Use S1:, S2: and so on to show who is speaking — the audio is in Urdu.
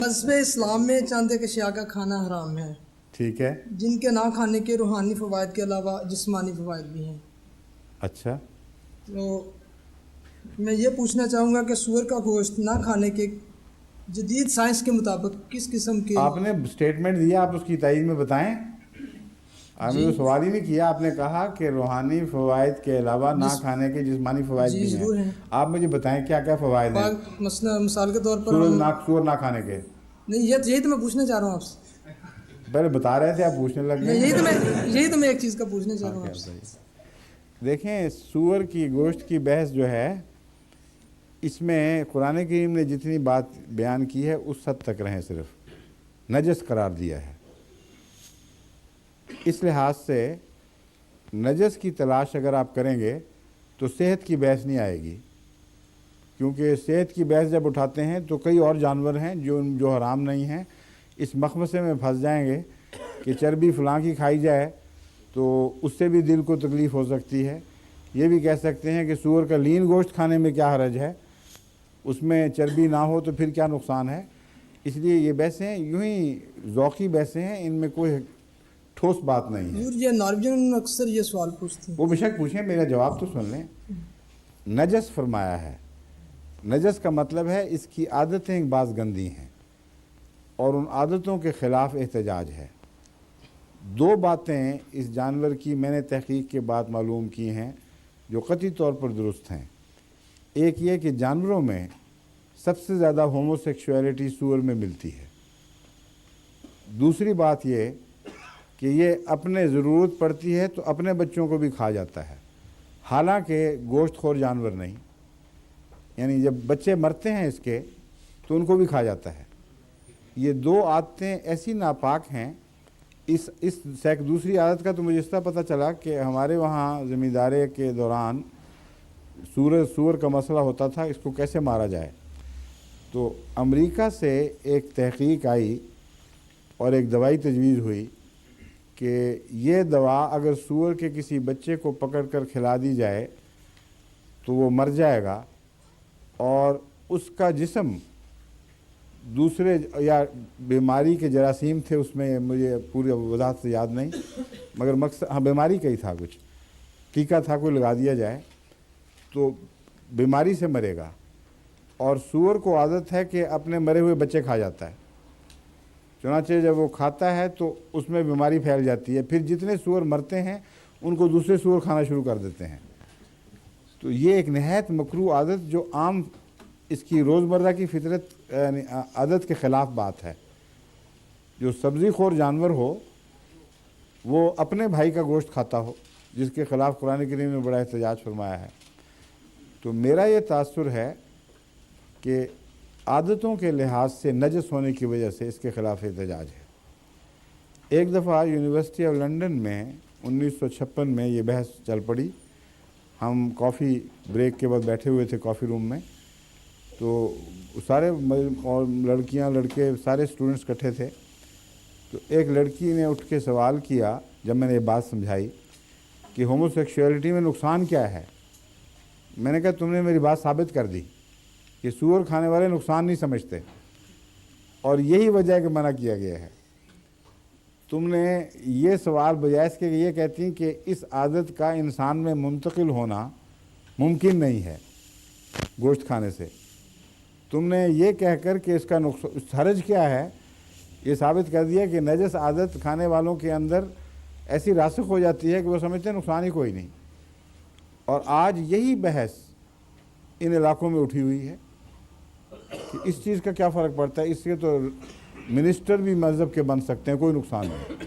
S1: مذہب اسلام میں چند ایک اشیاء کا کھانا حرام ہے،
S2: ٹھیک ہے.
S1: جن کے نہ کھانے کے روحانی فوائد کے علاوہ جسمانی فوائد بھی ہیں.
S2: اچھا.
S1: تو میں یہ پوچھنا چاہوں گا کہ سور کا گوشت نہ کھانے کے جدید سائنس کے مطابق کس قسم کے
S2: آپ نے اسٹیٹمنٹ دیا، آپ اس کی تائید میں بتائیں. آپ نے
S1: جی
S2: تو سوال ہی نہیں کیا، آپ نے کہا کہ روحانی فوائد کے علاوہ نہ کھانے کے جسمانی فوائد
S1: جی
S2: بھی
S1: ضرور
S2: ہیں.
S1: ہیں.
S2: آپ مجھے بتائیں کیا کیا فوائد ہیں
S1: مثال کے طور پر ہم
S2: سور نہ کھانے کے.
S1: نہیں، یہی تو میں پوچھنا چاہ رہا ہوں آپ سے.
S2: پہلے بتا رہے تھے، آپ پوچھنے لگ گئے.
S1: یہی تو میں ایک چیز کا پوچھنا چاہ رہا ہوں آپ سے.
S2: دیکھیں، سور کی گوشت کی بحث جو ہے، اس میں قرآن کریم نے جتنی بات بیان کی ہے اس حد تک رہیں، صرف نجس قرار دیا ہے. اس لحاظ سے نجس کی تلاش اگر آپ کریں گے تو صحت کی بحث نہیں آئے گی، کیونکہ صحت کی بحث جب اٹھاتے ہیں تو کئی اور جانور ہیں جو حرام نہیں ہیں، اس مخمصے میں پھنس جائیں گے کہ چربی فلاں کی کھائی جائے تو اس سے بھی دل کو تکلیف ہو سکتی ہے. یہ بھی کہہ سکتے ہیں کہ سور کا لین گوشت کھانے میں کیا حرج ہے، اس میں چربی نہ ہو تو پھر کیا نقصان ہے. اس لیے یہ بحثیں یوں ہی ذوقی بحثیں ہیں، ان میں کوئی ٹھوس بات نہیں ہے.
S1: یہ نارویجن اکثر یہ سوال پوچھتے ہیں.
S2: وہ بے شک پوچھیں، میرا جواب تو سن لیں. نجس فرمایا ہے. نجس کا مطلب ہے اس کی عادتیں بعض گندی ہیں اور ان عادتوں کے خلاف احتجاج ہے. دو باتیں اس جانور کی میں نے تحقیق کے بعد معلوم کی ہیں جو قطعی طور پر درست ہیں. ایک یہ کہ جانوروں میں سب سے زیادہ ہومو سیکشولیٹی سور میں ملتی ہے. دوسری بات یہ کہ یہ اپنے ضرورت پڑتی ہے تو اپنے بچوں کو بھی کھا جاتا ہے، حالانکہ گوشت خور جانور نہیں. یعنی جب بچے مرتے ہیں اس کے تو ان کو بھی کھا جاتا ہے. یہ دو عادتیں ایسی ناپاک ہیں. اس دوسری عادت کا تو مجھے اس طرح پتہ چلا کہ ہمارے وہاں زمینداری کے دوران سور کا مسئلہ ہوتا تھا، اس کو کیسے مارا جائے. تو امریکہ سے ایک تحقیق آئی اور ایک دوائی تجویز ہوئی کہ یہ دوا اگر سور کے کسی بچے کو پکڑ کر کھلا دی جائے تو وہ مر جائے گا، اور اس کا جسم دوسرے یا بیماری کے جراثیم تھے، اس میں مجھے پوری وضاحت سے یاد نہیں، مگر مقصد بیماری کا ہی تھا، کچھ ٹیکہ تھا کوئی لگا دیا جائے تو بیماری سے مرے گا. اور سور کو عادت ہے کہ اپنے مرے ہوئے بچے کھا جاتا ہے، چنانچہ جب وہ کھاتا ہے تو اس میں بیماری پھیل جاتی ہے. پھر جتنے سور مرتے ہیں ان کو دوسرے سور کھانا شروع کر دیتے ہیں. تو یہ ایک نہایت مکروہ عادت جو عام اس کی روزمرہ کی فطرت یعنی عادت کے خلاف بات ہے. جو سبزی خور جانور ہو وہ اپنے بھائی کا گوشت کھاتا ہو، جس کے خلاف قرآن کریم نے بڑا احتجاج فرمایا ہے. تو میرا یہ تاثر ہے کہ عادتوں کے لحاظ سے نجس ہونے کی وجہ سے اس کے خلاف احتجاج ہے. ایک دفعہ یونیورسٹی آف لنڈن میں 1956 میں یہ بحث چل پڑی. ہم کافی بریک کے بعد بیٹھے ہوئے تھے کافی روم میں، تو سارے اور لڑکیاں لڑکے سارے اسٹوڈنٹس اکٹھے تھے. تو ایک لڑکی نے اٹھ کے سوال کیا جب میں نے یہ بات سمجھائی کہ ہومو سیکشولیٹی میں نقصان کیا ہے. میں نے کہا تم نے میری بات ثابت کر دی کہ سور کھانے والے نقصان نہیں سمجھتے، اور یہی وجہ ہے کہ منع کیا گیا ہے. تم نے یہ سوال بجائے اس کے یہ کہتی ہیں کہ اس عادت کا انسان میں منتقل ہونا ممکن نہیں ہے گوشت کھانے سے. تم نے یہ کہہ کر کہ اس کا حرج کیا ہے یہ ثابت کر دیا کہ نجس عادت کھانے والوں کے اندر ایسی راسخ ہو جاتی ہے کہ وہ سمجھتے ہیں نقصان ہی کوئی نہیں. اور آج یہی بحث ان علاقوں میں اٹھی ہوئی ہے کہ اس چیز کا کیا فرق پڑتا ہے، اس سے تو منسٹر بھی مذہب کے بن سکتے ہیں، کوئی نقصان نہیں.